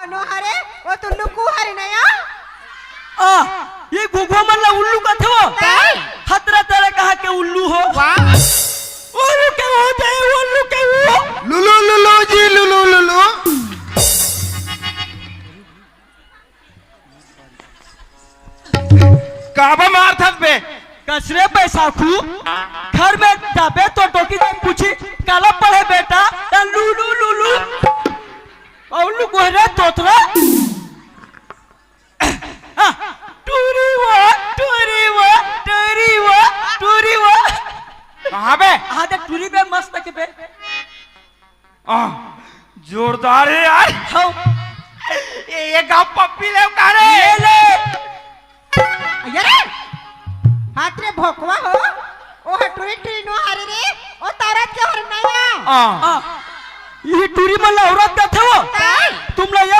अरे वो तो लुकू हरी नया ये घुघुआ मन ला उल्लू का थे वो खतरा तेरे कहा के उल्लू हो वाह उल्लू के होते हैं उल्लू के वो लुलु लुलु जी लुलु लुलु काबा मार थक बे कसरे बैसाखू घर में जाबे तो टोकी दे पूछी काला पढ़े बेटा लुलू लुलू उल्लू गोहरे तोतरा टूरी वो टूरी वो टूरी वो टूरी वो कहाँ बे हाँ देख टूरी बे मस्त के बे जोरदार है यार हाँ ये गाँव पप्पी ले उतारे ये ले अरे हाथ रे भोकवा हो ओ हटुरी ट्रीनो हरे रे ओ तारा क्यों हर नया ये टूरी मन ला औरत का थे वो तुम लोग